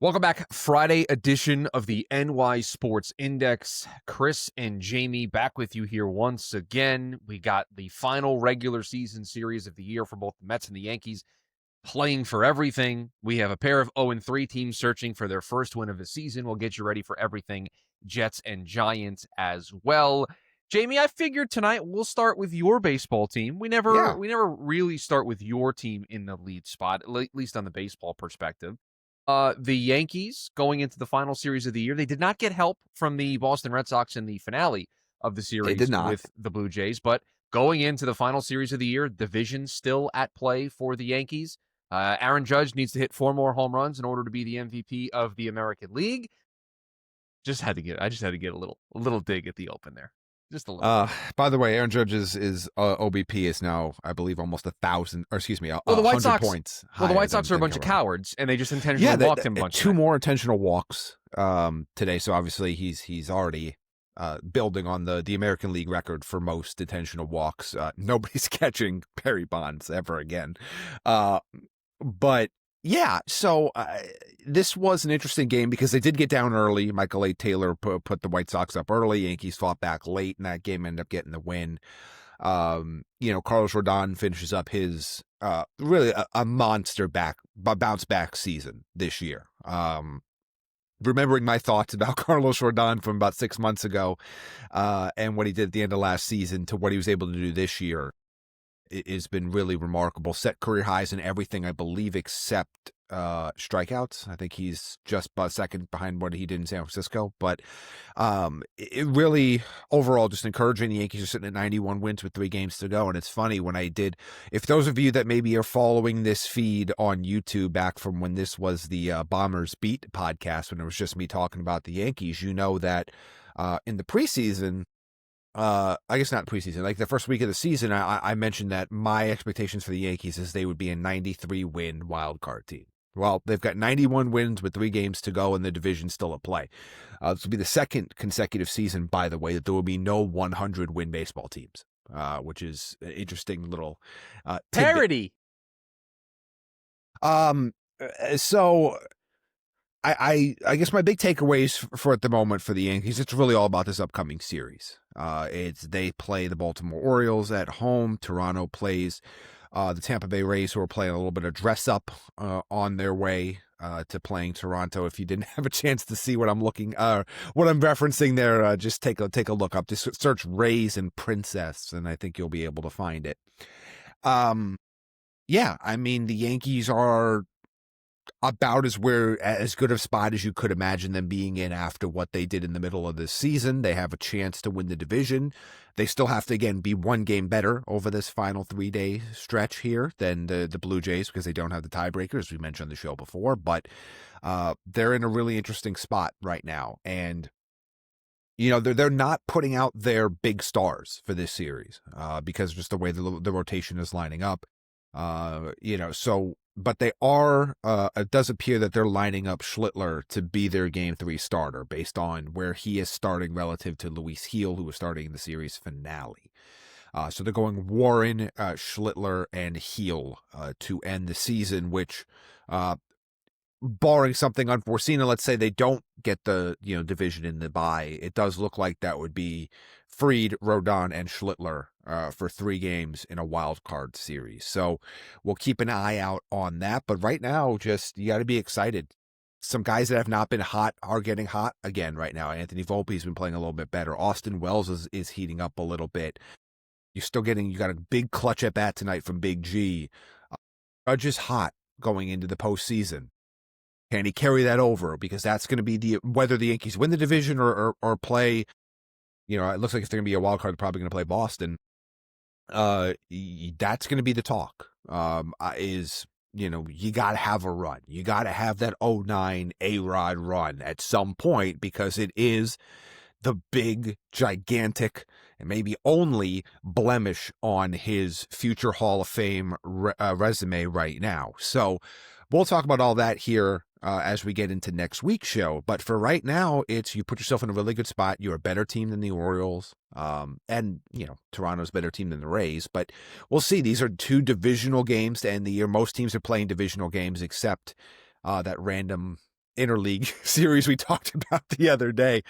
Welcome back. Friday edition of the NY Sports Index. Chris and Jamie back with you here once again. We got the final regular season series of the year for both the Mets and the Yankees playing for everything. We have a pair of 0-3 teams searching for their first win of the season. We'll get you ready for everything Jets and Giants as well. Jamie, I figured tonight we'll start with your baseball team. We never really start with your team in the lead spot, at least on the baseball perspective. The Yankees going into the final series of the year, they did not get help from the Boston Red Sox in the finale of the They did series not. with the Blue Jays, but going into the final series of the year, division still at play for the Yankees. Aaron Judge needs to hit 4 more home runs in order to be the MVP of the American League. I just had to get a little dig at the open there. Just a little. By the way, Aaron Judge's OBP is now, I believe, almost 1,000, or excuse me, 100 points. Well, the White Sox are a bunch of cowards, and they just intentionally walked him a bunch. Two more intentional walks today, so obviously he's already building on the American League record for most intentional walks. Nobody's catching Barry Bonds ever again. But yeah, so this was an interesting game because they did get down early. Michael A. Taylor put the White Sox up early. Yankees fought back late in that game, ended up getting the win. Carlos Rodon finishes up his really a monster bounce back season this year. Remembering my thoughts about Carlos Rodon from about 6 months ago and what he did at the end of last season to what he was able to do this year. It has been really remarkable. Set career highs in everything, I believe, except strikeouts. I think he's just about second behind what he did in San Francisco. But it really, overall, just encouraging. The Yankees are sitting at 91 wins with 3 games to go. And it's funny, if those of you that maybe are following this feed on YouTube back from when this was the Bombers Beat podcast, when it was just me talking about the Yankees, you know that in the preseason, I guess not preseason, like the first week of the season, I mentioned that my expectations for the Yankees is they would be a 93 win wild card team. Well, they've got 91 wins with 3 games to go and the division still at play. This will be the second consecutive season, by the way, that there will be no 100 win baseball teams, which is an interesting little Parody. So I guess my big takeaways for at the moment for the Yankees, it's really all about this upcoming series. They play the Baltimore Orioles at home. Toronto plays the Tampa Bay Rays, who are playing a little bit of dress up on their way to playing Toronto. If you didn't have a chance to see what I'm referencing there, just take a look up. Just search Rays and Princess, and I think you'll be able to find it. Yeah, I mean the Yankees are about as good of a spot as you could imagine them being in after what they did in the middle of this season. They have a chance to win the division. They still have to, again, be 1 game better over this final 3-day stretch here than the Blue Jays because they don't have the tiebreaker, as we mentioned on the show before. But they're in a really interesting spot right now. And they're not putting out their big stars for this series because just the way the rotation is lining up. But they are, it does appear that they're lining up Schlittler to be their Game 3 starter based on where he is starting relative to Luis Gil, who was starting in the series finale. So they're going Warren, Schlittler, and Gil to end the season, which, barring something unforeseen, and let's say they don't get the division in the bye, it does look like that would be Fried, Rodon, and Schlittler for 3 games in a wild card series. So we'll keep an eye out on that. But right now, you got to be excited. Some guys that have not been hot are getting hot again right now. Anthony Volpe's been playing a little bit better. Austin Wells is heating up a little bit. You got a big clutch at bat tonight from Big G. Judge is hot going into the postseason. Can he carry that over? Because that's going to be whether the Yankees win the division or play. It looks like if they're going to be a wild card, they're probably going to play Boston. That's going to be the talk. You got to have a run. You got to have that 09 A-Rod run at some point because it is the big, gigantic, and maybe only blemish on his future Hall of Fame resume right now. So we'll talk about all that here as we get into next week's show. But for right now, you put yourself in a really good spot. You're a better team than the Orioles. And Toronto's a better team than the Rays. But we'll see. These are 2 divisional games to end the year. Most teams are playing divisional games except that random interleague series we talked about the other day.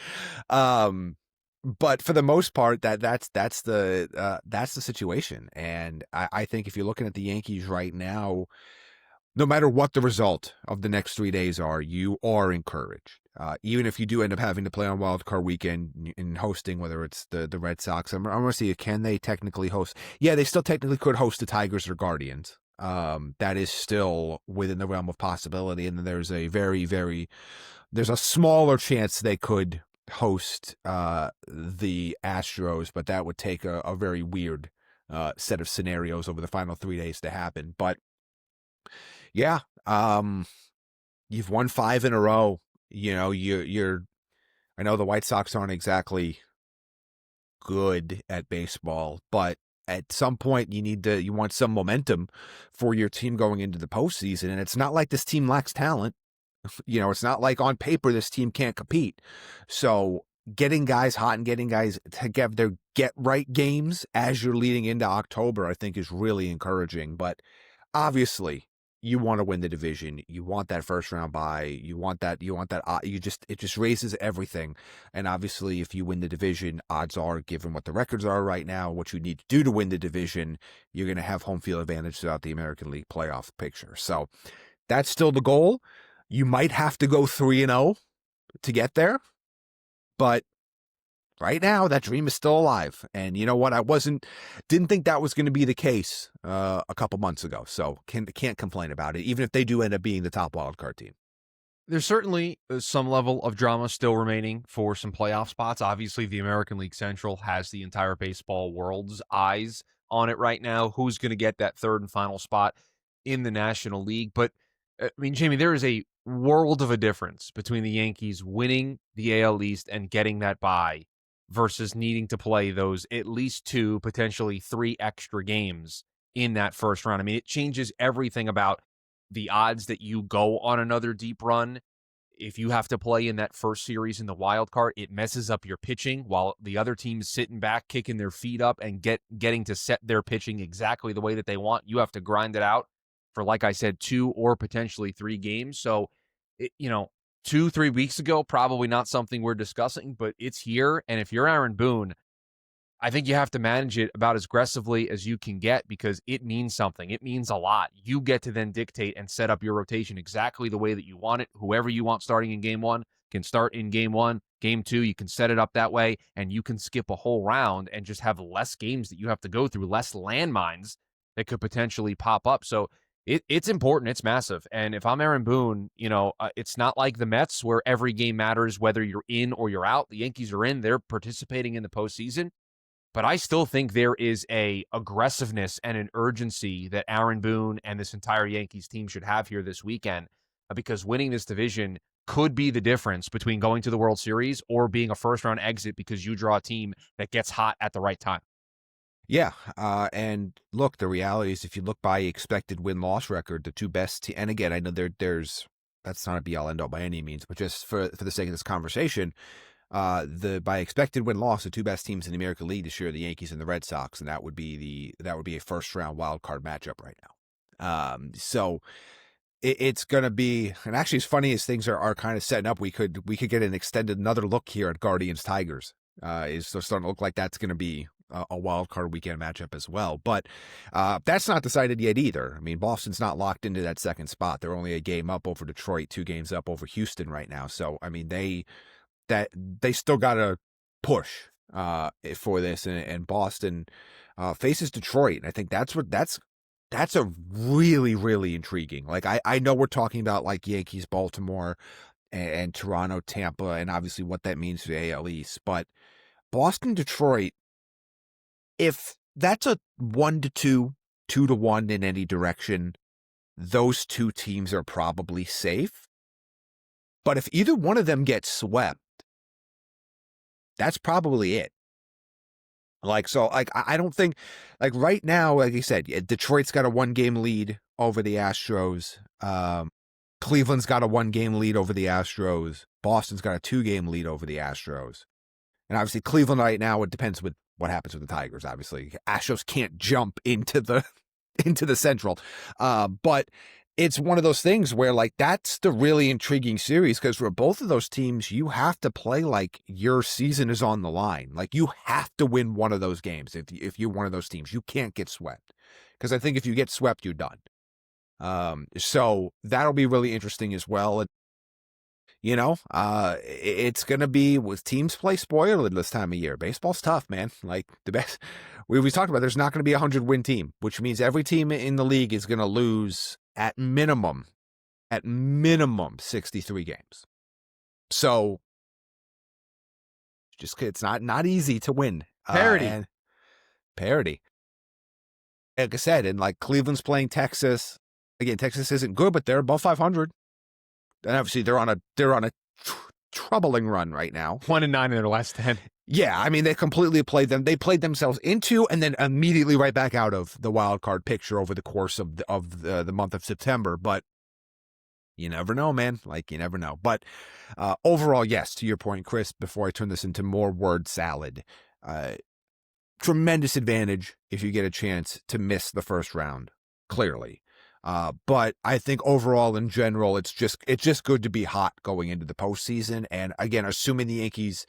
But for the most part, that's the situation. And I think if you're looking at the Yankees right now, no matter what the result of the next 3 days are, you are encouraged. Even if you do end up having to play on Wild Card Weekend in hosting, whether it's the Red Sox, I'm going to see, can they technically host? Yeah, they still technically could host the Tigers or Guardians. That is still within the realm of possibility. And then there's there's a smaller chance they could host the Astros, but that would take a very weird set of scenarios over the final 3 days to happen. But yeah, you've won 5 in a row. You know, you're. I know the White Sox aren't exactly good at baseball, but at some point you want some momentum for your team going into the postseason. And it's not like this team lacks talent. You know, it's not like on paper this team can't compete. So getting guys hot and getting guys to get their get right games as you're leading into October, I think is really encouraging. But obviously, you want to win the division. You want that first round bye. It just raises everything. And obviously, if you win the division, odds are, given what the records are right now, what you need to do to win the division, you're going to have home field advantage throughout the American League playoff picture. So that's still the goal. You might have to go 3-0 to get there, but right now that dream is still alive. And you know what? Didn't think that was going to be the case a couple months ago. So can't complain about it, even if they do end up being the top wild card team. There's certainly some level of drama still remaining for some playoff spots. Obviously, the American League Central has the entire baseball world's eyes on it right now. Who's going to get that third and final spot in the National League? But, I mean, Jamie, there is a world of a difference between the Yankees winning the AL East and getting that bye versus needing to play those at least 2, potentially 3 extra games in that first round. I mean, it changes everything about the odds that you go on another deep run. If you have to play in that first series in the wild card, it messes up your pitching while the other team's sitting back, kicking their feet up and getting to set their pitching exactly the way that they want. You have to grind it out for, like I said, 2 or potentially 3 games. So, 2-3 weeks ago, probably not something we're discussing, but it's here. And if you're Aaron Boone, I think you have to manage it about as aggressively as you can get because it means something. It means a lot. You get to then dictate and set up your rotation exactly the way that you want it. Whoever you want starting in game 1 can start in game 1. Game 2, you can set it up that way, and you can skip a whole round and just have less games that you have to go through, less landmines that could potentially pop up. So it's important. It's massive. And if I'm Aaron Boone, it's not like the Mets where every game matters whether you're in or you're out. The Yankees are in. They're participating in the postseason. But I still think there is a aggressiveness and an urgency that Aaron Boone and this entire Yankees team should have here this weekend because winning this division could be the difference between going to the World Series or being a first-round exit because you draw a team that gets hot at the right time. Yeah, and look, the reality is if you look by expected win-loss record, the 2 best and again, I know there's that's not a be-all, end-all by any means, but just for the sake of this conversation, by expected win-loss, the 2 best teams in the American League this year are the Yankees and the Red Sox, and that would be a first-round wild card matchup right now. So it's going to be, and actually, as funny as things are kind of setting up, we could get another look here at Guardians Tigers. Is starting to look like that's going to be a wild card weekend matchup as well. But that's not decided yet either. I mean, Boston's not locked into that second spot. They're only a game up over Detroit, 2 games up over Houston right now. So I mean, they still got to push for this, and Boston faces Detroit. And I think that's a really, really intriguing. Like I know we're talking about like Yankees, Baltimore, and Toronto, Tampa, and obviously what that means for the AL East, but Boston, Detroit, if that's a 1-2, 2-1 in any direction, those 2 teams are probably safe. But if either one of them gets swept, that's probably it. I don't think, like right now, like you said, Detroit's got a 1-game lead over the Astros. Cleveland's got a 1-game lead over the Astros. Boston's got a 2-game lead over the Astros. And obviously Cleveland right now, it depends with what happens with the Tigers, obviously. Astros can't jump into the Central. But it's one of those things where, like, that's the really intriguing series, because for both of those teams, you have to play like your season is on the line. Like, you have to win one of those games if you're one of those teams. You can't get swept, because I think if you get swept, you're done. So that'll be really interesting as well. And, it's going to be, with teams play spoiler this time of year. Baseball's tough, man. Like, the best we talked about, there's not going to be a 100-win team, which means every team in the league is going to lose at minimum 63 games. So it's not easy to win. Parity. Parity. Like I said, and like Cleveland's playing Texas. Again, Texas isn't good, but they're above 500. And obviously they're on a troubling run right now. 1-9 in their last 10. Yeah, I mean, they completely played themselves into and then immediately right back out of the wild card picture over the course of the month of September. But you never know, man. Like, you never know. But overall, yes, to your point, Chris, before I turn this into more word salad, tremendous advantage if you get a chance to miss the first round, clearly. But I think overall, in general, it's just good to be hot going into the postseason. And again, assuming the Yankees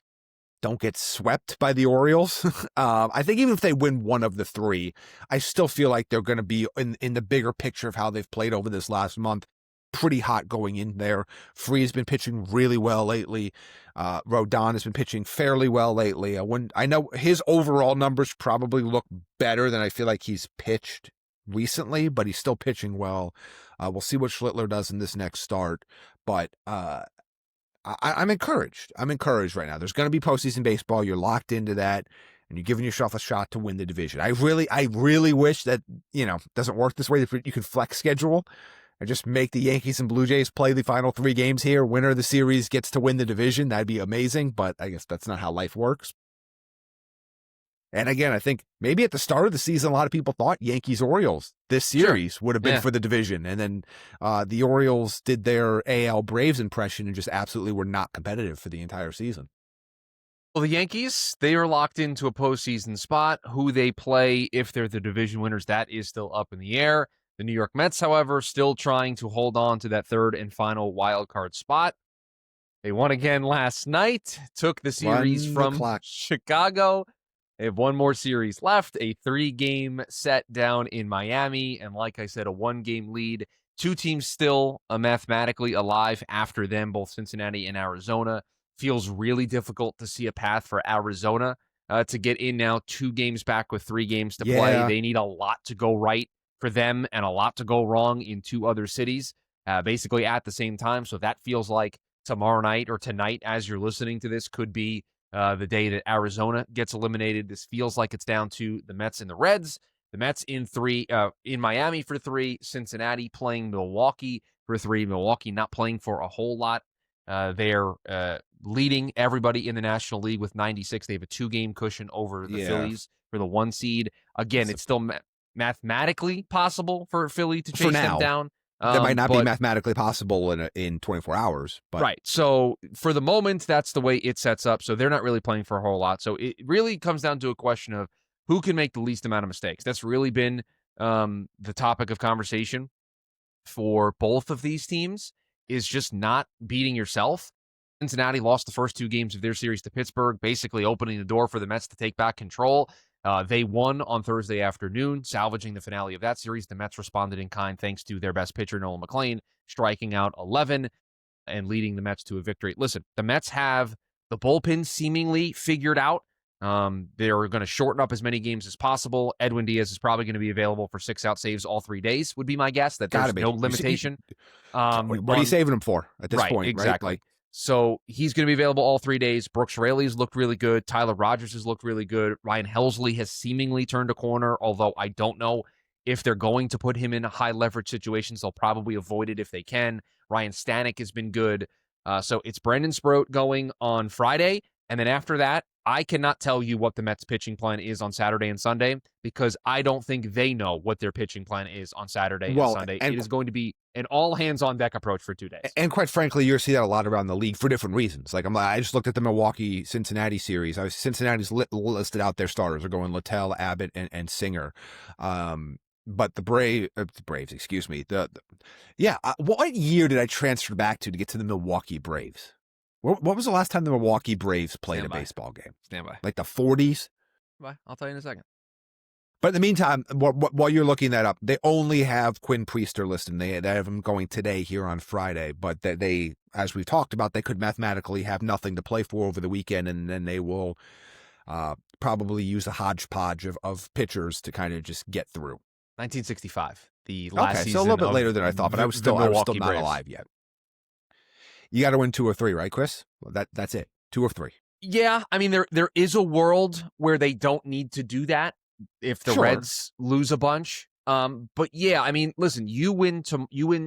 don't get swept by the Orioles, I think even if they win one of the three, I still feel like they're going to be in the bigger picture of how they've played over this last month, pretty hot going in there. Free's been pitching really well lately. Rodon has been pitching fairly well lately. I know his overall numbers probably look better than I feel like he's pitched recently, but he's still pitching well. We'll see what Schlittler does in this next start, but I'm encouraged. I'm encouraged right now. There's going to be postseason baseball. You're locked into that, and you're giving yourself a shot to win the division. I really wish that, it doesn't work this way, that you can flex schedule and just make the Yankees and Blue Jays play the final 3 games here. Winner of the series gets to win the division. That'd be amazing, but I guess that's not how life works. And again, I think maybe at the start of the season, a lot of people thought Yankees-Orioles, this series would have been for the division. And then the Orioles did their AL Braves impression and just absolutely were not competitive for the entire season. Well, the Yankees, they are locked into a postseason spot. Who they play, if they're the division winners, that is still up in the air. The New York Mets, however, still trying to hold on to that third and final wild card spot. They won again last night, took the series from Chicago. They have one more series left, a 3-game set down in Miami, and like I said, a 1-game lead. 2 teams still mathematically alive after them, both Cincinnati and Arizona. Feels really difficult to see a path for Arizona to get in now, 2 games back with 3 games to play. They need a lot to go right for them and a lot to go wrong in 2 other cities, basically at the same time. So that feels like tomorrow night or tonight, as you're listening to this, could be the day that Arizona gets eliminated. This feels like it's down to the Mets and the Reds. The Mets in Miami for 3, Cincinnati playing Milwaukee for 3. Milwaukee not playing for a whole lot. They're leading everybody in the National League with 96. They have a 2-game cushion over the Phillies for the 1 seed. Again, it's still mathematically possible for Philly to chase them down. That might not be mathematically possible in 24 hours. But. Right. So for the moment, that's the way it sets up. So they're not really playing for a whole lot. So it really comes down to a question of who can make the least amount of mistakes. That's really been the topic of conversation for both of these teams, is just not beating yourself. Cincinnati lost the first 2 games of their series to Pittsburgh, basically opening the door for the Mets to take back control. They won on Thursday afternoon, salvaging the finale of that series. The Mets responded in kind thanks to their best pitcher, Nolan McLean, striking out 11 and leading the Mets to a victory. Listen, the Mets have the bullpen seemingly figured out. They're going to shorten up as many games as possible. Edwin Diaz is probably going to be available for 6-out saves all 3 days, would be my guess. That there's no limitation. What are you saving him for at this point? Exactly. Right? So he's going to be available all 3 days. Brooks Raley's looked really good. Tyler Rogers has looked really good. Ryan Helsley has seemingly turned a corner, although I don't know if they're going to put him in high leverage situations. They'll probably avoid it if they can. Ryan Stanek has been good. So it's Brendan Sproat going on Friday. And then after that, I cannot tell you what the Mets pitching plan is on Saturday and Sunday, because I don't think they know what their pitching plan is on Saturday and Sunday. It is going to be an all-hands-on-deck approach for 2 days. And quite frankly, you'll see that a lot around the league for different reasons. I just looked at the Milwaukee-Cincinnati series. Cincinnati's listed out their starters. They're going Littell, Abbott, and Singer. But the Braves, excuse me. Yeah. What year did I transfer back to get to the Milwaukee Braves? What was the last time the Milwaukee Braves played Stand a by. baseball game? Stand by. Like the 40s? Bye. I'll tell you in a second. But in the meantime, while you're looking that up, they only have Quinn Priester listed. They have him going today here on Friday. But they, as we've talked about, they could mathematically have nothing to play for over the weekend, and then they will probably use a hodgepodge of pitchers to kind of just get through. 1965, the last season. So a little bit later than I thought, but I was still not Braves. alive yet. You got to win 2 or 3, right, Chris? Well, that's it. 2 or 3. Yeah, I mean there is a world where they don't need to do that if the Reds lose a bunch. But yeah, I mean, listen, you win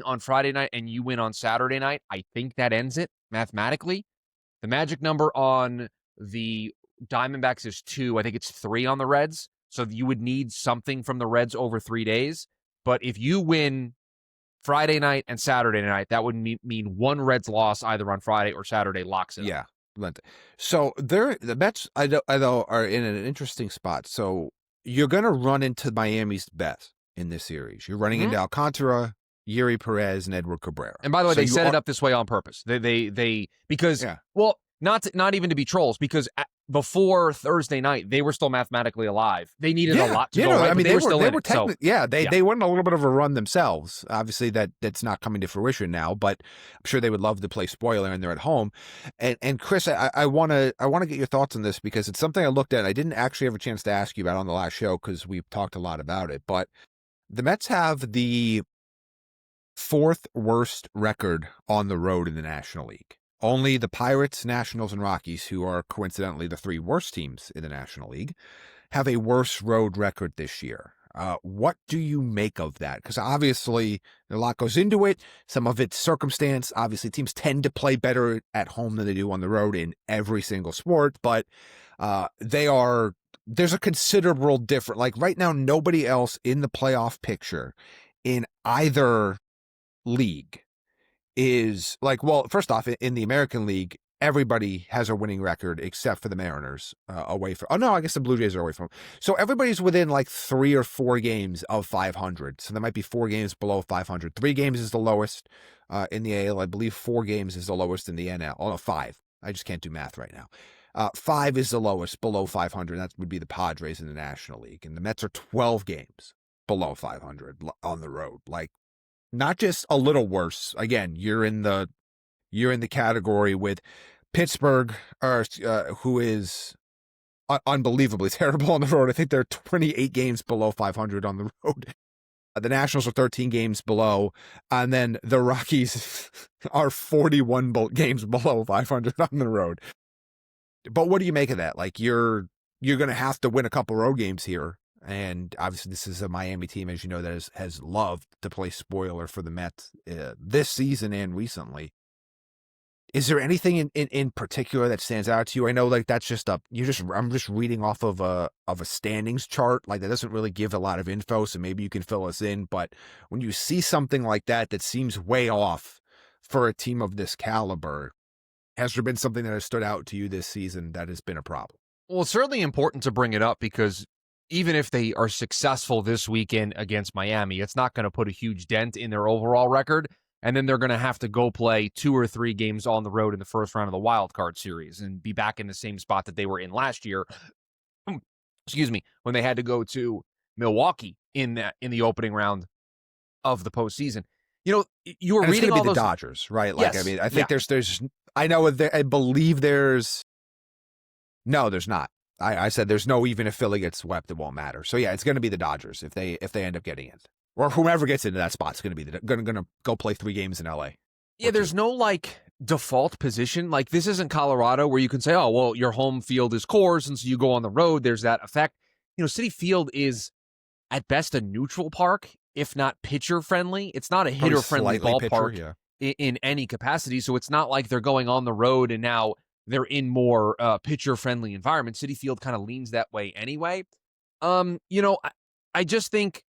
on Friday night and you win on Saturday night. I think that ends it mathematically. The magic number on the Diamondbacks is 2. I think it's 3 on the Reds. So you would need something from the Reds over 3 days. But if you win Friday night and Saturday night, that would mean 1 Reds loss either on Friday or Saturday locks it up. Yeah. So the Mets, I know, are in an interesting spot. So you're going to run into Miami's best in this series. You're running into Alcantara, Yuri Perez, and Edward Cabrera. And by the way, they set it up this way on purpose. Because not even to be trolls, because before Thursday night, they were still mathematically alive. They needed a lot to go right, I mean, they were still in it. They went on a little bit of a run themselves. Obviously, that's not coming to fruition now, but I'm sure they would love to play spoiler, and they're at home. And Chris, I want to get your thoughts on this because it's something I looked at. I didn't actually have a chance to ask you about on the last show because we've talked a lot about it. But the Mets have the 4th worst record on the road in the National League. Only the Pirates, Nationals, and Rockies, who are coincidentally the 3 worst teams in the National League, have a worse road record this year. What do you make of that? Because obviously a lot goes into it. Some of it's circumstance. Obviously, teams tend to play better at home than they do on the road in every single sport, but there's a considerable difference. Like right now, nobody else in the playoff picture in either league is like, well, first off, in the American League, everybody has a winning record except for the Mariners away from. Oh, no, I guess the Blue Jays are away from. So everybody's within like 3 or 4 games of 500. So there might be 4 games below 500. 3 games is the lowest in the AL. I believe 4 games is the lowest in the NL. Oh, no, 5. I just can't do math right now. 5 is the lowest below 500. That would be the Padres in the National League. And the Mets are 12 games below 500 on the road. Like, not just a little worse. Again, you're in the category with Pittsburgh, who is unbelievably terrible on the road. I think they're 28 games below 500 on the road. The Nationals are 13 games below, and then the Rockies are 41 games below 500 on the road. But what do you make of that? Like you're going to have to win a couple road games here. And obviously, this is a Miami team, as you know, that has loved to play spoiler for the Mets this season and recently. Is there anything in particular that stands out to you? I know, like that's just I'm just reading off of a standings chart. Like that doesn't really give a lot of info, so maybe you can fill us in. But when you see something like that seems way off for a team of this caliber, has there been something that has stood out to you this season that has been a problem? Well, it's certainly important to bring it up because even if they are successful this weekend against Miami, it's not going to put a huge dent in their overall record. And then they're going to have to go play 2 or 3 games on the road in the first round of the wild card series and be back in the same spot that they were in last year. Excuse me, when they had to go to Milwaukee in the opening round of the postseason. You know, you were reading all those. The Dodgers, right? Like, yes, I mean, I think there's. I know. I believe there's. No, there's not. I said there's no, even if Philly gets swept, it won't matter. So yeah, it's going to be the Dodgers if they end up getting in, or whoever gets into that spot's going to be going to go play 3 games in LA. Yeah, there's no like default position. Like this isn't Colorado where you can say, oh well, your home field is Coors, and so you go on the road. There's that effect. You know, Citi Field is at best a neutral park, if not pitcher friendly. It's not a hitter friendly ballpark in any capacity. So it's not like they're going on the road and now they're in more pitcher-friendly environment. Citi Field kind of leans that way anyway. You know, I just think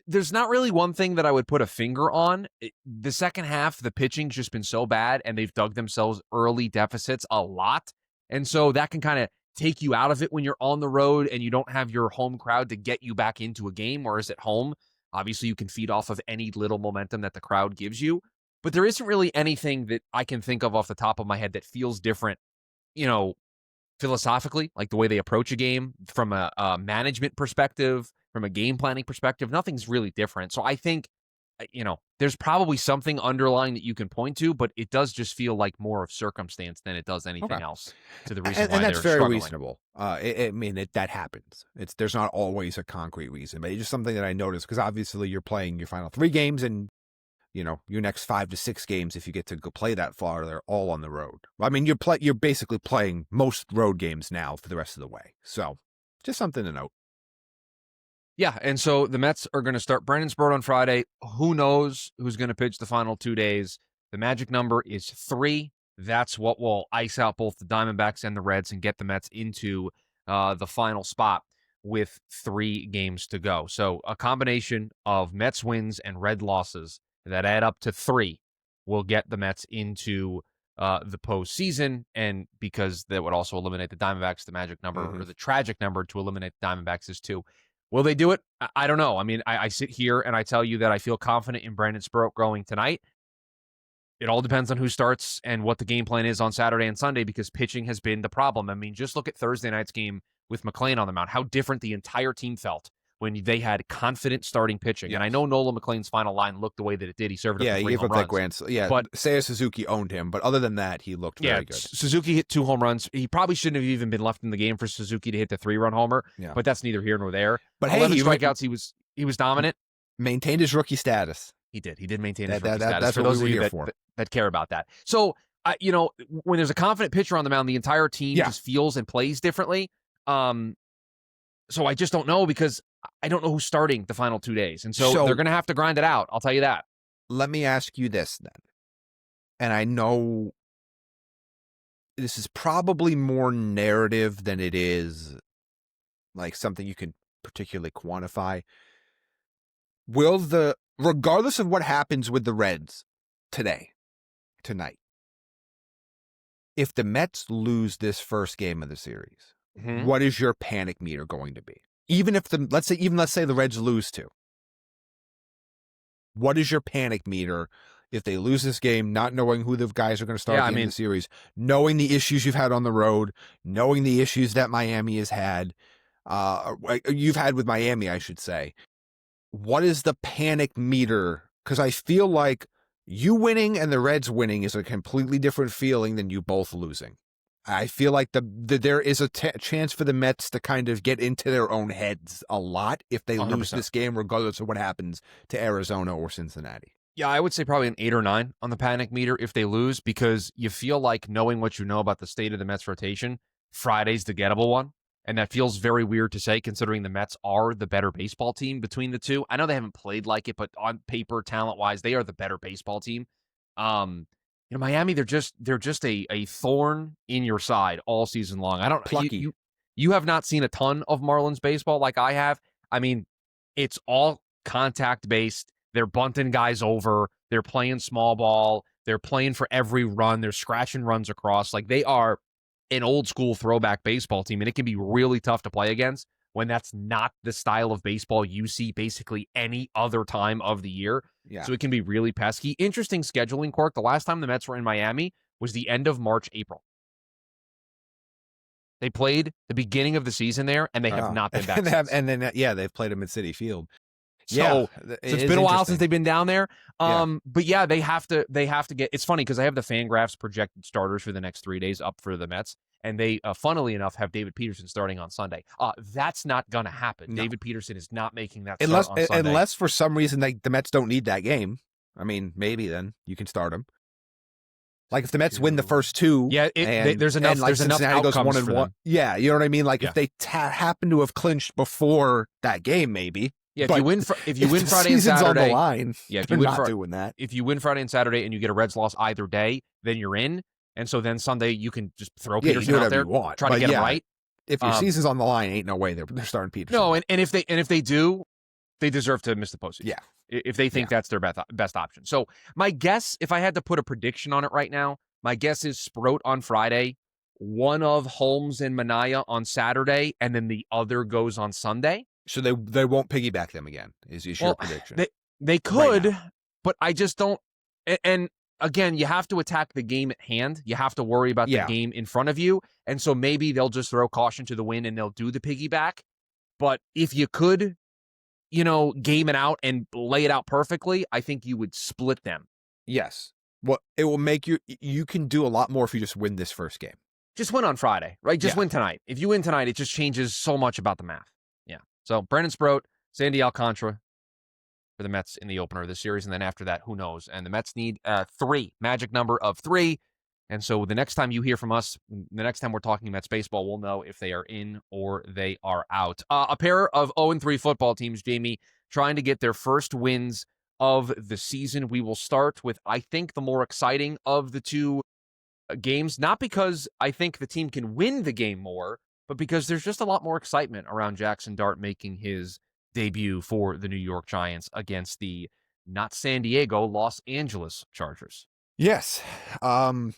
there's not really one thing that I would put a finger on. The second half, the pitching's just been so bad, and they've dug themselves early deficits a lot. And so that can kind of take you out of it when you're on the road and you don't have your home crowd to get you back into a game, whereas at home, Obviously, you can feed off of any little momentum that the crowd gives you, but there isn't really anything that I can think of off the top of my head that feels different, you know, philosophically, like the way they approach a game from a management perspective, from a game planning perspective. Nothing's really different. So I think, there's probably something underlying that you can point to, but it does just feel like more of circumstance than it does anything else to the reason why And that's they're very struggling. reasonable. That happens. There's not always a concrete reason, but it's just something that I noticed because obviously you're playing your final 3 games and your next 5 to 6 games, if you get to go play that far, they're all on the road. I mean, you're basically playing most road games now for the rest of the way. So just something to note. Yeah, and so the Mets are going to start Brennan Sproat on Friday. Who knows who's going to pitch the final 2 days? The magic number is 3. That's what will ice out both the Diamondbacks and the Reds and get the Mets into the final spot with 3 games to go. So a combination of Mets wins and Red losses that add up to 3 will get the Mets into the postseason, and because that would also eliminate the Diamondbacks, the magic number or the tragic number to eliminate the Diamondbacks is 2. Will they do it? I don't know. I mean, I sit here and I tell you that I feel confident in Brandon Sproat going tonight. It all depends on who starts and what the game plan is on Saturday and Sunday because pitching has been the problem. I mean, just look at Thursday night's game with McClain on the mound, how different the entire team felt when they had confident starting pitching. Yes. And I know Nolan McClain's final line looked the way that it did. He served up 3 home runs. But Seiya Suzuki owned him, but other than that, he looked very good. Suzuki hit 2 home runs. He probably shouldn't have even been left in the game for Suzuki to hit the 3-run homer, but that's neither here nor there. But 11 strikeouts, he was dominant. Maintained his rookie status. He did maintain his rookie status. That's for what those we were of here you for. that care about that. So, when there's a confident pitcher on the mound, the entire team just feels and plays differently. So I just don't know because I don't know who's starting the final 2 days. And so they're going to have to grind it out. I'll tell you that. Let me ask you this then. And I know this is probably more narrative than it is like something you can particularly quantify. Regardless of what happens with the Reds tonight, if the Mets lose this first game of the series, what is your panic meter going to be? Even if let's say the Reds lose 2. What is your panic meter if they lose this game, not knowing who the guys are going to start in the series, knowing the issues you've had on the road, knowing the issues that Miami has had, you've had with Miami, I should say. What is the panic meter? Because I feel like you winning and the Reds winning is a completely different feeling than you both losing. I feel like there is a chance for the Mets to kind of get into their own heads a lot if they 100%. Lose this game, regardless of what happens to Arizona or Cincinnati. Yeah, I would say probably an 8 or 9 on the panic meter if they lose, because you feel like knowing what you know about the state of the Mets rotation, Friday's the gettable one. And that feels very weird to say, considering the Mets are the better baseball team between the two. I know they haven't played like it, but on paper, talent-wise, they are the better baseball team. Miami, they're just a thorn in your side all season long. I don't Plucky. You have not seen a ton of Marlins baseball like I have. I mean, it's all contact based. They're bunting guys over. They're playing small ball. They're playing for every run. They're scratching runs across. Like, they are an old school throwback baseball team, and it can be really tough to play against when that's not the style of baseball you see basically any other time of the year. Yeah. So it can be really pesky. Interesting scheduling quirk. The last time the Mets were in Miami was the end of March, April. They played the beginning of the season there, and they have not been back since. And then, they've played them at Citi Field. So it's been a while since they've been down there. But yeah, they have to get, it's funny because I have the Fangraphs projected starters for the next 3 days up for the Mets. And they, funnily enough, have David Peterson starting on Sunday. That's not going to happen. No. David Peterson is not making that start on Sunday. Unless for some reason the Mets don't need that game. I mean, maybe then you can start him. Like if the Mets win the first 2, there's enough. There's enough outcomes for them. Yeah, you know what I mean. Like if they happen to have clinched before that game, maybe. Yeah, if you win Friday and Saturday, on the line, if you win doing that. If you win Friday and Saturday and you get a Reds loss either day, then you're in. And so then Sunday you can just throw Peterson out there, try to get him right. If your season's on the line, ain't no way they're starting Peterson. No, and if they do, they deserve to miss the postseason. Yeah, if they think that's their best option. So my guess, if I had to put a prediction on it right now, my guess is Sproat on Friday, one of Holmes and Minaya on Saturday, and then the other goes on Sunday. So they won't piggyback them again, is your Well, prediction they right could, now? but I just don't. And again, you have to attack the game at hand. You have to worry about the Yeah. game in front of you. And so maybe they'll just throw caution to the wind and they'll do the piggyback. But if you could, game it out and lay it out perfectly, I think you would split them. Yes. Well, it will make you can do a lot more if you just win this first game. Just win on Friday, right? Just Yeah. win tonight. If you win tonight, it just changes so much about the math. Yeah. So Brandon Sproat, Sandy Alcantara for the Mets in the opener of this series. And then after that, who knows? And the Mets need 3, magic number of 3. And so the next time you hear from us, the next time we're talking Mets baseball, we'll know if they are in or they are out. A pair of 0-3 football teams, Jamie, trying to get their first wins of the season. We will start with, I think, the more exciting of the two games, not because I think the team can win the game more, but because there's just a lot more excitement around Jaxson Dart making his debut for the New York Giants against the not San Diego, Los Angeles Chargers. Yes.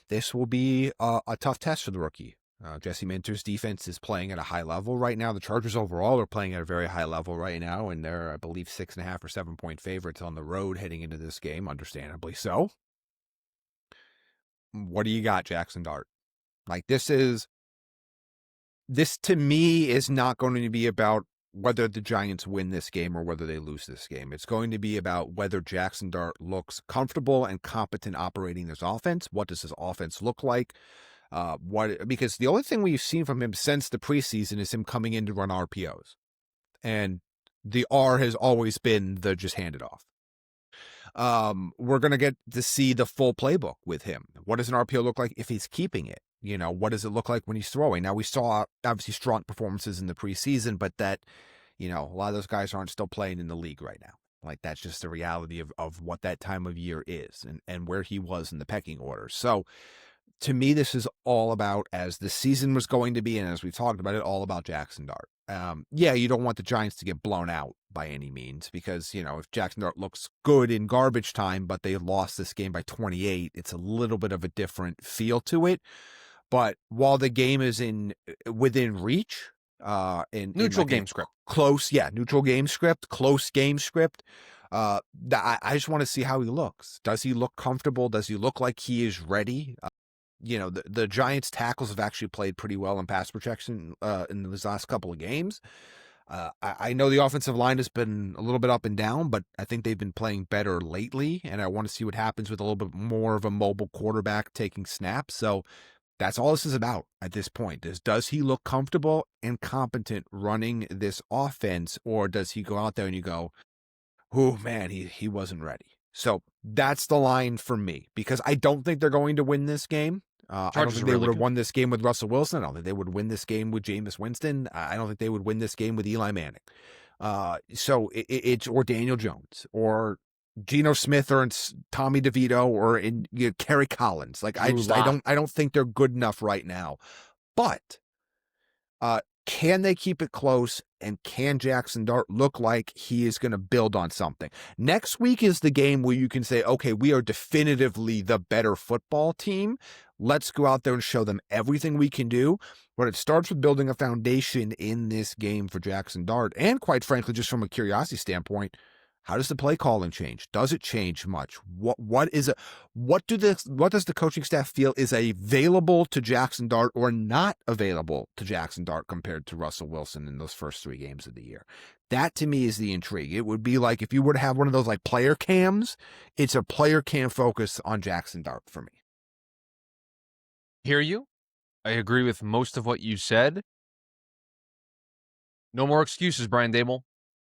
This will be a tough test for the rookie. Jesse Minter's defense is playing at a high level right now. The Chargers overall are playing at a very high level right now, and they're, I believe, 6.5 or 7-point favorites on the road heading into this game, understandably so. What do you got, Jaxson Dart? Like, this to me is not going to be about whether the Giants win this game or whether they lose this game. It's going to be about whether Jaxson Dart looks comfortable and competent operating this offense. What does his offense look like? Because the only thing we've seen from him since the preseason is him coming in to run RPOs. And the R has always been the just hand it off. We're going to get to see the full playbook with him. What does an RPO look like if he's keeping it? What does it look like when he's throwing? Now, we saw obviously strong performances in the preseason, but that, a lot of those guys aren't still playing in the league right now. Like, that's just the reality of what that time of year is and where he was in the pecking order. So to me, this is all about, as the season was going to be, and as we've talked about it, all about Jaxson Dart. You don't want the Giants to get blown out by any means, because, if Jaxson Dart looks good in garbage time, but they lost this game by 28, it's a little bit of a different feel to it. But while the game is within reach, neutral game script, neutral game script, close game script. I just want to see how he looks. Does he look comfortable? Does he look like he is ready? The Giants tackles have actually played pretty well in pass protection in these last couple of games. I know the offensive line has been a little bit up and down, but I think they've been playing better lately, and I want to see what happens with a little bit more of a mobile quarterback taking snaps. So that's all this is about at this point. Does he look comfortable and competent running this offense, or does he go out there and you go, oh man, he wasn't ready? So that's the line for me, because I don't think they're going to win this game. I don't think they would have won this game with Russell Wilson. I don't think they would win this game with Jameis Winston. I don't think they would win this game with Eli Manning. So it's or Daniel Jones or Geno Smith or Tommy DeVito or Kerry Collins. Like, I don't think they're good enough right now. But can they keep it close, and can Jaxson Dart look like he is going to build on something? Next week is the game where you can say, okay, we are definitively the better football team. Let's go out there and show them everything we can do. But it starts with building a foundation in this game for Jaxson Dart. And quite frankly, just from a curiosity standpoint, how does the play calling change? Does it change much? What does the coaching staff feel is available to Jaxson Dart or not available to Jaxson Dart compared to Russell Wilson in those first 3 games of the year? That to me is the intrigue. It would be like if you were to have one of those like player cams, it's a player cam focus on Jaxson Dart for me. Hear you. I agree with most of what you said. No more excuses, Brian Dable.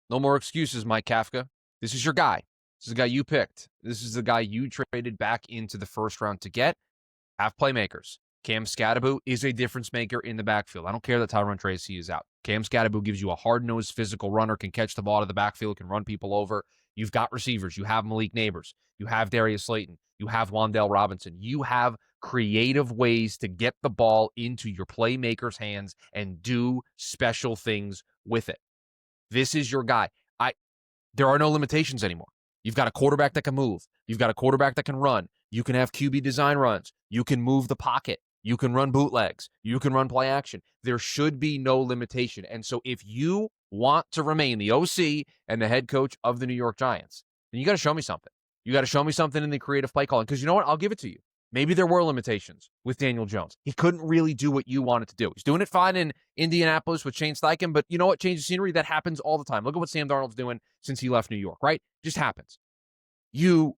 No more excuses, Mike Kafka. This is your guy. This is the guy you picked. This is the guy you traded back into the first round to get. Have playmakers. Cam Scatterbo is a difference maker in the backfield. I don't care that Tyron Tracy is out. Cam Scatterbo gives you a hard-nosed physical runner, can catch the ball to the backfield, can run people over. You've got receivers. You have Malik Neighbors. You have Darius Slayton. You have Wan'Dale Robinson. You have creative ways to get the ball into your playmakers' hands and do special things with it. This is your guy. There are no limitations anymore. You've got a quarterback that can move. You've got a quarterback that can run. You can have QB design runs. You can move the pocket. You can run bootlegs. You can run play action. There should be no limitation. And so if you want to remain the OC and the head coach of the New York Giants, then you got to show me something. You got to show me something in the creative play calling. Because you know what? I'll give it to you. Maybe there were limitations with Daniel Jones. He couldn't really do what you wanted to do. He's doing it fine in Indianapolis with Shane Steichen, but you know what? Change of scenery, that happens all the time. Look at what Sam Darnold's doing since he left New York, right? Just happens. You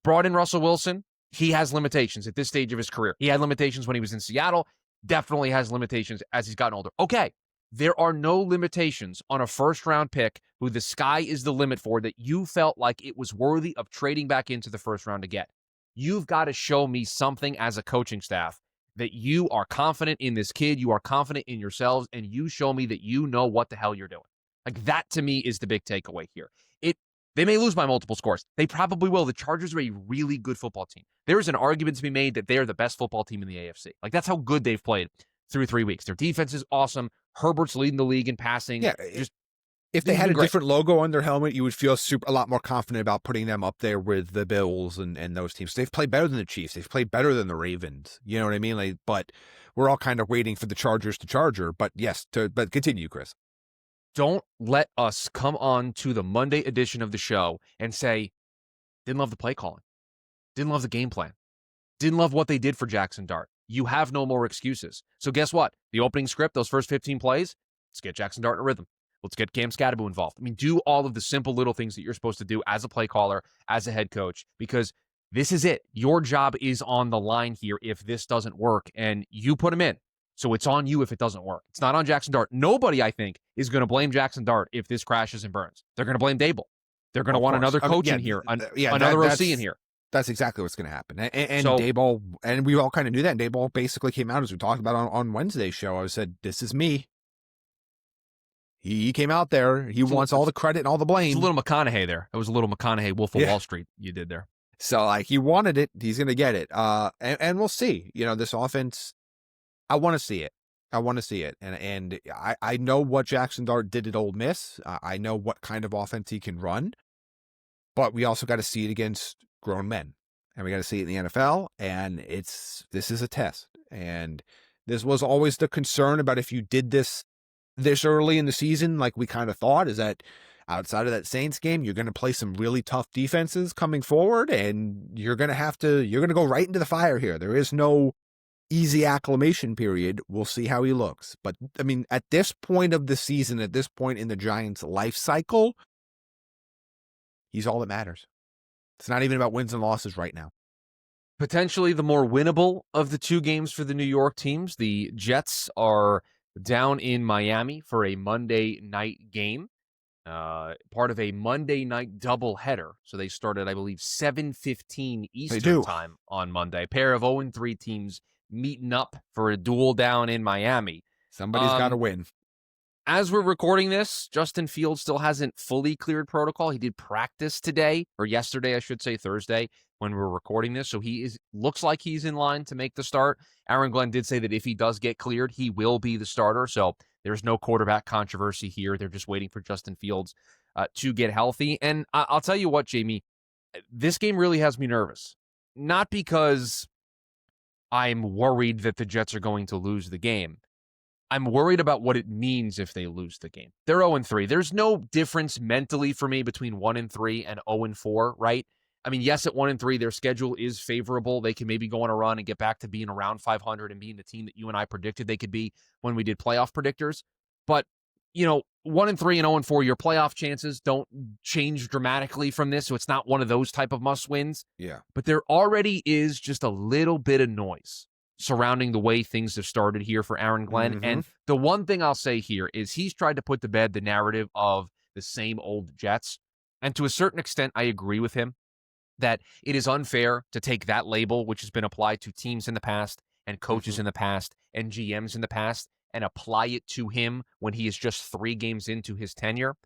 brought in Russell Wilson. He has limitations at this stage of his career. He had limitations when he was in Seattle. Definitely has limitations as he's gotten older. Okay, there are no limitations on a first-round pick who the sky is the limit for that you felt like it was worthy of trading back into the first round to get. You've got to show me something as a coaching staff that you are confident in this kid, you are confident in yourselves, and you show me that you know what the hell you're doing. Like, that to me is the big takeaway here. They may lose by multiple scores. They probably will. The Chargers are a really good football team. There is an argument to be made that they're the best football team in the AFC. Like, that's how good they've played through 3 weeks. Their defense is awesome. Herbert's leading the league in passing. Yeah, if they had a different logo on their helmet, you would feel a lot more confident about putting them up there with the Bills and those teams. They've played better than the Chiefs. They've played better than the Ravens. You know what I mean? Like, but we're all kind of waiting for the Chargers to charger. But yes, but continue, Chris. Don't let us come on to the Monday edition of the show and say, didn't love the play calling, didn't love the game plan, didn't love what they did for Jaxson Dart. You have no more excuses. So guess what? The opening script, those first 15 plays, let's get Jaxson Dart in a rhythm. Let's get Cam Scadaboo involved. I mean, do all of the simple little things that you're supposed to do as a play caller, as a head coach, because this is it. Your job is on the line here if this doesn't work, and you put him in. So it's on you if it doesn't work. It's not on Jaxson Dart. Nobody, I think, is going to blame Jaxson Dart if this crashes and burns. They're going to blame Dable. They're going to want another coach in here, another OC in here. That's exactly what's going to happen. And so, Daboll, and we all kind of knew that. And Daboll basically came out, as we talked about on Wednesday's show. I said, this is me. He came out there. He wants all the credit and all the blame. It's a little McConaughey there. It was a little McConaughey Wolf of Wall Street you did there. So, like, he wanted it. He's going to get it. And we'll see. You know, this offense, I want to see it. I want to see it. And I know what Jaxson Dart did at Ole Miss. I know what kind of offense he can run. But we also got to see it against grown men. And we got to see it in the NFL. And this is a test. And this was always the concern about if you did this early in the season, like we kind of thought, is that outside of that Saints game, you're going to play some really tough defenses coming forward. And you're going to go right into the fire here. There is no easy acclimation period. We'll see how he looks. But, I mean, at this point of the season, at this point in the Giants' life cycle, he's all that matters. It's not even about wins and losses right now. Potentially the more winnable of the two games for the New York teams. The Jets are down in Miami for a Monday night game, part of a Monday night doubleheader. So they started, I believe, 7:15 Eastern time on Monday. A pair of 0-3 teams meeting up for a duel down in Miami. Somebody's got to win. As we're recording this, Justin Fields still hasn't fully cleared protocol. He did practice today, or yesterday, I should say, Thursday, when we're recording this. So looks like he's in line to make the start. Aaron Glenn did say that if he does get cleared, he will be the starter. So there's no quarterback controversy here. They're just waiting for Justin Fields to get healthy. And I'll tell you what, Jamie, this game really has me nervous. Not because I'm worried that the Jets are going to lose the game. I'm worried about what it means if they lose the game. They're 0-3. There's no difference mentally for me between 1-3 and 0-4, right? I mean, yes, at 1-3, their schedule is favorable. They can maybe go on a run and get back to being around 500 and being the team that you and I predicted they could be when we did playoff predictors. But, 1-3 and 0-4, your playoff chances don't change dramatically from this, so it's not one of those type of must-wins. Yeah. But there already is just a little bit of noise surrounding the way things have started here for Aaron Glenn. Mm-hmm. And the one thing I'll say here is he's tried to put to bed the narrative of the same old Jets. And to a certain extent, I agree with him that it is unfair to take that label, which has been applied to teams in the past and coaches in the past and GMs in the past, and apply it to him when he is just 3 games into his tenure.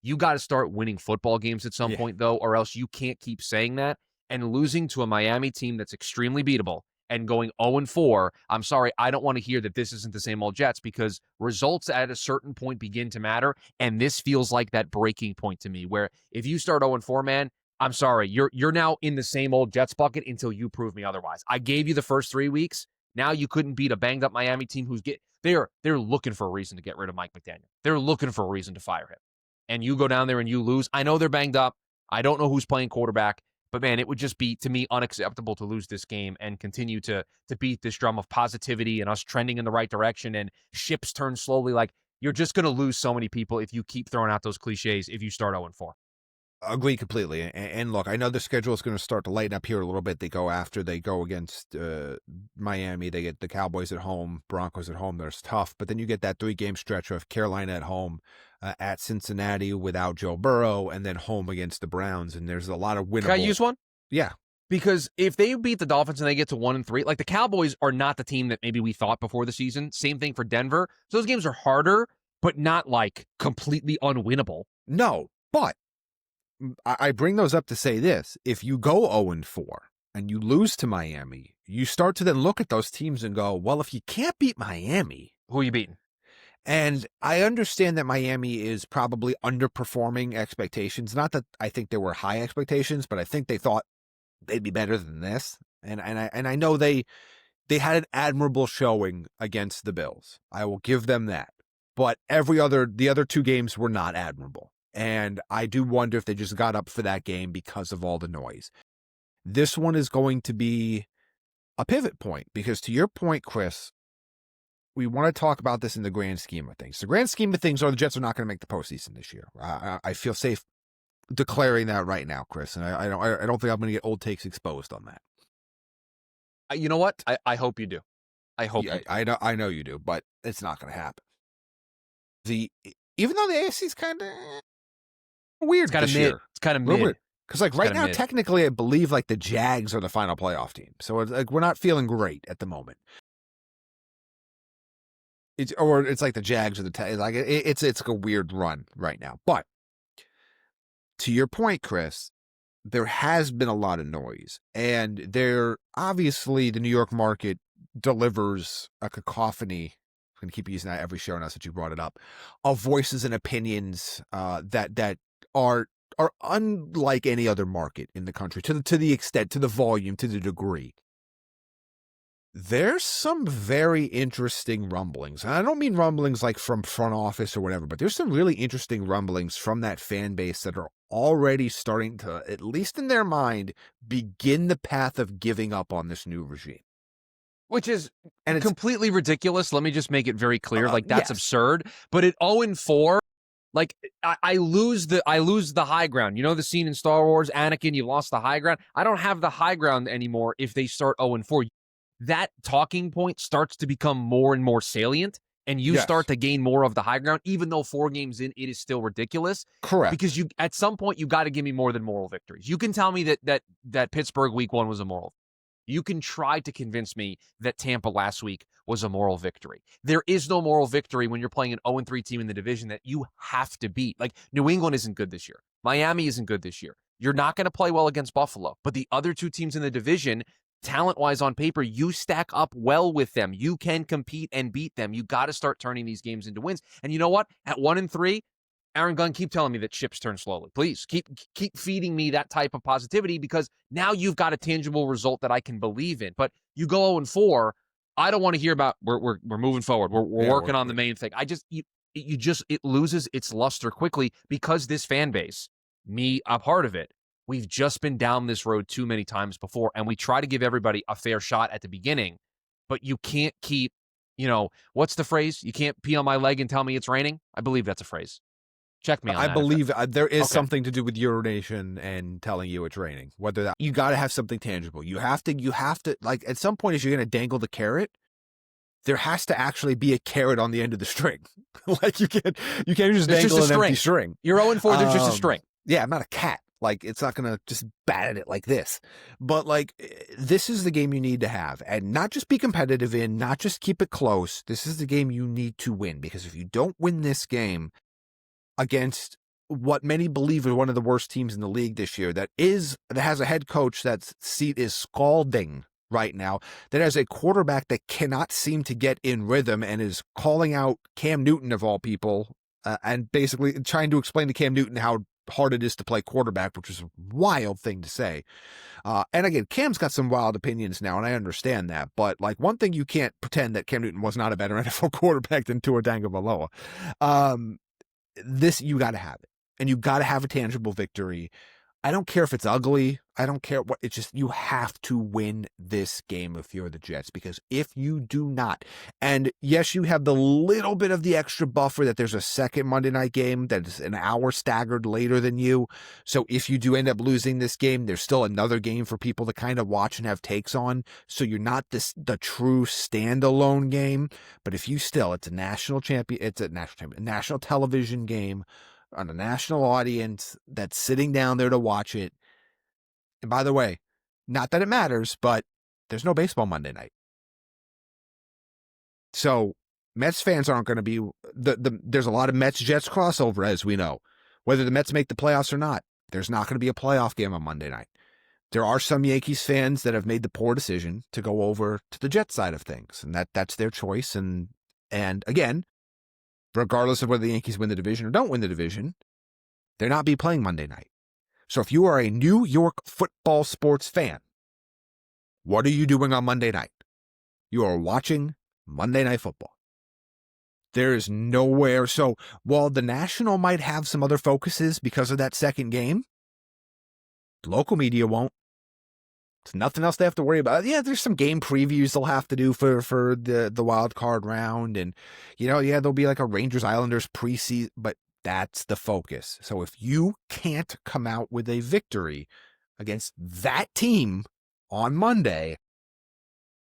You got to start winning football games at some point, though, or else you can't keep saying that. And losing to a Miami team that's extremely beatable and going 0-4, I'm sorry, I don't want to hear that this isn't the same old Jets, because results at a certain point begin to matter, and this feels like that breaking point to me, where if you start 0-4, man, I'm sorry, you're now in the same old Jets bucket until you prove me otherwise. I gave you the first 3 weeks. Now you couldn't beat a banged-up Miami team they're looking for a reason to get rid of Mike McDaniel. They're looking for a reason to fire him. And you go down there and you lose. I know they're banged up. I don't know who's playing quarterback, but man, it would just be, to me, unacceptable to lose this game and continue to beat this drum of positivity and us trending in the right direction and ships turn slowly. Like, you're just going to lose so many people if you keep throwing out those cliches if you start 0-4. Agree completely. And look, I know the schedule is going to start to lighten up here a little bit. They go against Miami. They get the Cowboys at home, Broncos at home. That's tough. But then you get that 3-game stretch of Carolina at home, at Cincinnati without Joe Burrow, and then home against the Browns. And there's a lot of winnable. Can I use one? Yeah. Because if they beat the Dolphins and they get to 1-3, like the Cowboys are not the team that maybe we thought before the season. Same thing for Denver. So those games are harder, but not like completely unwinnable. No, but I bring those up to say this. If you go 0-4 and you lose to Miami, you start to then look at those teams and go, well, if you can't beat Miami, who are you beating? And I understand that Miami is probably underperforming expectations. Not that I think there were high expectations, but I think they thought they'd be better than this. And I know they had an admirable showing against the Bills. I will give them that. But the other 2 games were not admirable. And I do wonder if they just got up for that game because of all the noise. This one is going to be a pivot point because, to your point, Chris, we want to talk about this in the grand scheme of things. The grand scheme of things are the Jets are not going to make the postseason this year. I feel safe declaring that right now, Chris, and I don't think I'm going to get old takes exposed on that. You know what? I hope you do. I hope. Yeah, you do. I know you do, but it's not going to happen. Even though the AFC is kind of weird, it's kind of mid. It's kind of mid. Because like right now, technically, I believe like the Jags are the final playoff team, so it's like we're not feeling great at the moment. It's like the Jags or it's like a weird run right now. But to your point, Chris, there has been a lot of noise, and obviously the New York market delivers a cacophony. I'm going to keep using that every show now since you brought it up, of voices and opinions that are unlike any other market in the country to the extent, to the volume, to the degree. There's some very interesting rumblings. And I don't mean rumblings like from front office or whatever, but there's some really interesting rumblings from that fan base that are already starting to, at least in their mind, begin the path of giving up on this new regime. Which is completely ridiculous. Let me just make it very clear. That's absurd. But at 0-4, like I lose the high ground. You know the scene in Star Wars, Anakin, you lost the high ground. I don't have the high ground anymore if they start 0-4. That talking point starts to become more and more salient, and you start to gain more of the high ground, even though 4 games in, it is still ridiculous. Correct. Because at some point, you got to give me more than moral victories. You can tell me that Pittsburgh week 1 was a moral. You can try to convince me that Tampa last week was a moral victory. There is no moral victory when you're playing an 0-3 team in the division that you have to beat. Like, New England isn't good this year. Miami isn't good this year. You're not going to play well against Buffalo. But the other 2 teams in the division, talent-wise on paper, you stack up well with them. You can compete and beat them. You got to start turning these games into wins. And you know what? At 1-3, Aaron Gunn, keep telling me that ships turn slowly. Please keep feeding me that type of positivity, because now you've got a tangible result that I can believe in. But you go 0-4, I don't want to hear about we're moving forward. We're working on the main thing. It loses its luster quickly because this fan base, me, a part of it, we've just been down this road too many times before, and we try to give everybody a fair shot at the beginning, but you can't keep, what's the phrase? You can't pee on my leg and tell me it's raining. I believe that's a phrase. Check me on that. I believe there is something to do with urination and telling you it's raining. Whether that, you got to have something tangible. You have to, like, at some point, as you're going to dangle the carrot, there has to actually be a carrot on the end of the string. Like, you can't just dangle an empty string. You're 0-4, there's just a string. Yeah, I'm not a cat. Like, it's not going to just bat at it like this. But, like, this is the game you need to have. And not just be competitive in, not just keep it close. This is the game you need to win. Because if you don't win this game against what many believe is one of the worst teams in the league this year, that has a head coach that's seat is scalding right now, that has a quarterback that cannot seem to get in rhythm and is calling out Cam Newton of all people, and basically trying to explain to Cam Newton how hard it is to play quarterback, which is a wild thing to say. And again, Cam's got some wild opinions now, and I understand that. But like one thing you can't pretend that Cam Newton was not a better NFL quarterback than Tua Tagovailoa. This you got to have it, and you got to have a tangible victory. I don't care if it's ugly. I don't care what. It's just you have to win this game if you're the Jets, because if you do not, and yes, you have the little bit of the extra buffer that there's a second Monday night game that is an hour staggered later than you. So if you do end up losing this game, there's still another game for people to kind of watch and have takes on. So you're not the true standalone game. But if you still, it's a national television game on a national audience that's sitting down there to watch it. And by the way, not that it matters, but there's no baseball Monday night. So Mets fans aren't going to be there's a lot of Mets-Jets crossover, as we know. Whether the Mets make the playoffs or not, there's not going to be a playoff game on Monday night. There are some Yankees fans that have made the poor decision to go over to the Jets side of things, and that's their choice. And again, regardless of whether the Yankees win the division or don't win the division, they're not be playing Monday night. So if you are a New York football sports fan, what are you doing on Monday night? You are watching Monday Night Football. There is nowhere. So while the National might have some other focuses because of that second game, the local media won't. There's nothing else they have to worry about. Yeah, there's some game previews they'll have to do for the wild card round. And, there'll be like a Rangers Islanders preseason, but that's the focus. So if you can't come out with a victory against that team on Monday,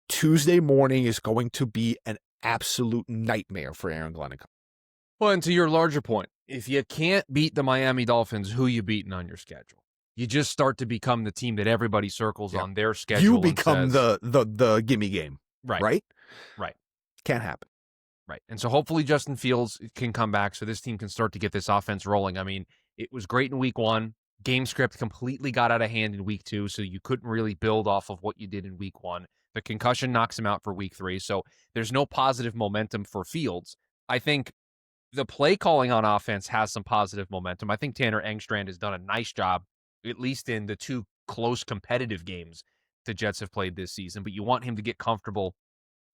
Tuesday morning is going to be an absolute nightmare for Aaron Glenn. Well, and to your larger point, if you can't beat the Miami Dolphins, who you beating on your schedule? You just start to become the team that everybody circles on their schedule. You become the gimme game. Right? Right. Can't happen. Right. And so hopefully Justin Fields can come back so this team can start to get this offense rolling. I mean, it was great in week 1. Game script completely got out of hand in week 2, so you couldn't really build off of what you did in week 1. The concussion knocks him out for week 3, so there's no positive momentum for Fields. I think the play calling on offense has some positive momentum. I think Tanner Engstrand has done a nice job, at least in the 2 close competitive games the Jets have played this season, but you want him to get comfortable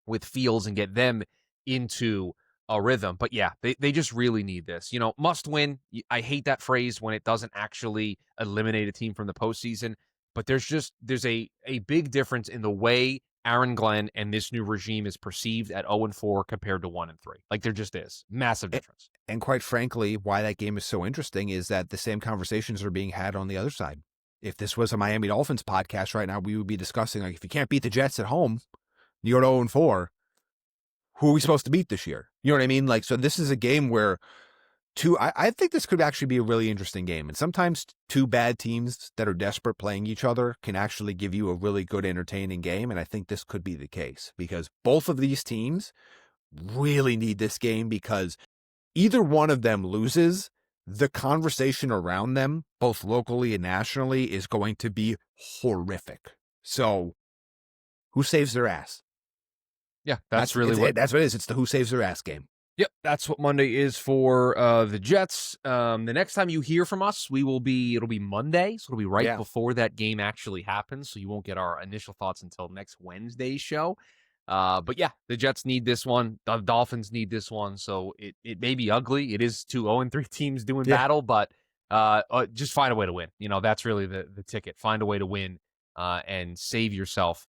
with Fields and get them into a rhythm. But yeah, they just really need this. Must win. I hate that phrase when it doesn't actually eliminate a team from the postseason, but there's a big difference in the way Aaron Glenn and this new regime is perceived at 0-4 compared to 1-3. Like there just is massive difference. And quite frankly, why that game is so interesting is that the same conversations are being had on the other side. If this was a Miami Dolphins podcast right now, we would be discussing, like, if you can't beat the Jets at home, you're at 0-4. Who are we supposed to beat this year? You know what I mean? Like, so this is a game where I think this could actually be a really interesting game. And sometimes 2 bad teams that are desperate playing each other can actually give you a really good, entertaining game. And I think this could be the case because both of these teams really need this game, because either one of them loses, the conversation around them, both locally and nationally, is going to be horrific. So who saves their ass? Yeah, that's really what it is. It's the who saves their ass game. Yep, that's what Monday is for the Jets. The next time you hear from us, it'll be Monday, so it'll be right before that game actually happens, so you won't get our initial thoughts until next Wednesday's show. But yeah, the Jets need this one. The Dolphins need this one, so it may be ugly. It is 2 0-3 teams doing battle, but just find a way to win. That's really the ticket. Find a way to win and save yourself.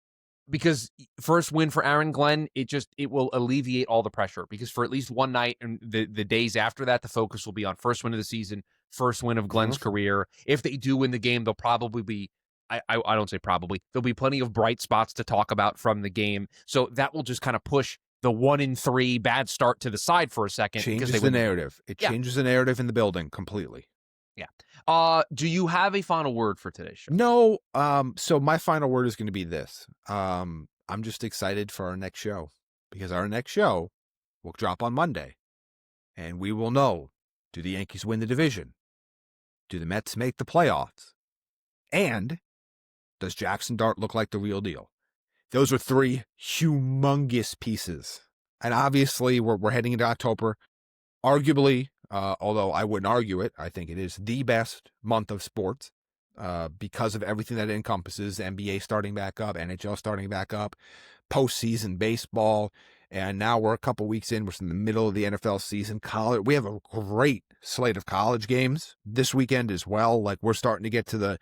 Because first win for Aaron Glenn, it will alleviate all the pressure. Because for at least one night and the days after that, the focus will be on first win of the season, first win of Glenn's career. If they do win the game, they'll probably be, I don't say probably, there'll be plenty of bright spots to talk about from the game. So that will just kind of push the 1-3 bad start to the side for a second. Changes the narrative. It changes the narrative in the building completely. Yeah. Do you have a final word for today's show? No. So my final word is going to be this. I'm just excited for our next show, because our next show will drop on Monday, and we will know, do the Yankees win the division? Do the Mets make the playoffs? And does Jaxson Dart look like the real deal? Those are 3 humongous pieces. And obviously we're heading into October. Arguably, although I wouldn't argue it. I think it is the best month of sports because of everything that it encompasses. NBA starting back up, NHL starting back up, postseason baseball, and now we're a couple weeks in. We're in the middle of the NFL season. College, we have a great slate of college games this weekend as well. Like we're starting to get to the,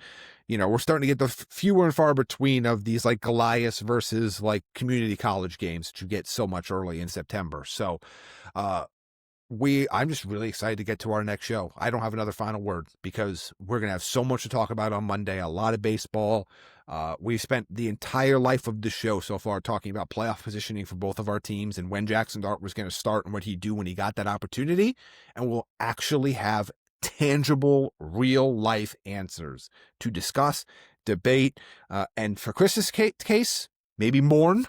we're starting to get the fewer and far between of these like Goliath versus like community college games that you get so much early in September. So, I'm just really excited to get to our next show. I don't have another final word because we're going to have so much to talk about on Monday, a lot of baseball. We've spent the entire life of the show so far talking about playoff positioning for both of our teams and when Jaxson Dart was going to start and what he'd do when he got that opportunity. And we'll actually have tangible, real life answers to discuss, debate, and for Chris's case, maybe mourn.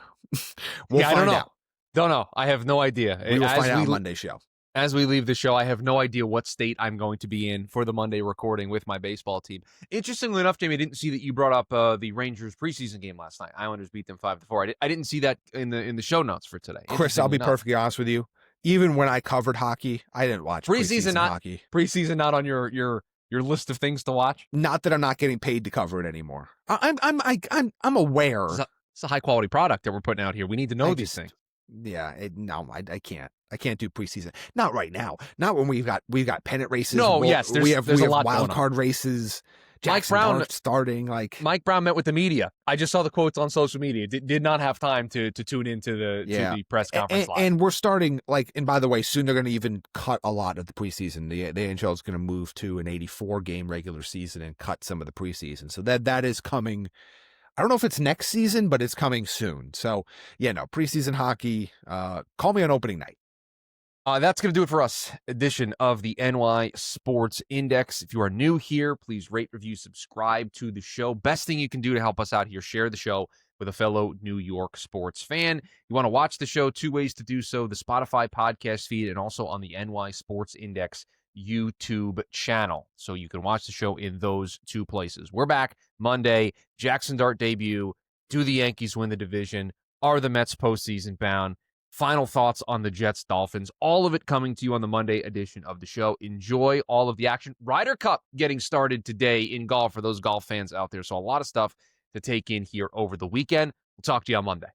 We'll I find don't know. out. Don't know. I have no idea. We will find out on Monday's show. As we leave the show, I have no idea what state I'm going to be in for the Monday recording with my baseball team. Interestingly enough, Jamie, I didn't see that you brought up the Rangers preseason game last night. Islanders beat them 5-4. I didn't see that in the show notes for today. Chris, I'll be perfectly honest with you. Even when I covered hockey, I didn't watch preseason hockey. Preseason not on your list of things to watch. Not that I'm not getting paid to cover it anymore. I'm aware. It's a high quality product that we're putting out here. We need to know these things. Yeah, I can't. I can't do preseason. Not right now. Not when we've got pennant races. No, yes, we have a lot wild card races. Mike Brown starting Mike Brown met with the media. I just saw the quotes on social media. Did not have time to tune into the press conference live. And we're starting and by the way, soon they're going to even cut a lot of the preseason. The NHL is going to move to an 84 game regular season and cut some of the preseason. So that is coming. I don't know if it's next season, but it's coming soon. So preseason hockey. Call me on opening night. That's going to do it for us. Edition of the NY Sports Index. If you are new here, please rate, review, subscribe to the show. Best thing you can do to help us out here, share the show with a fellow New York sports fan. You want to watch the show, 2 ways to do so, the Spotify podcast feed and also on the NY Sports Index YouTube channel. So you can watch the show in those 2 places. We're back Monday, Jaxson Dart debut. Do the Yankees win the division? Are the Mets postseason bound? Final thoughts on the Jets-Dolphins. All of it coming to you on the Monday edition of the show. Enjoy all of the action. Ryder Cup getting started today in golf for those golf fans out there. So a lot of stuff to take in here over the weekend. We'll talk to you on Monday.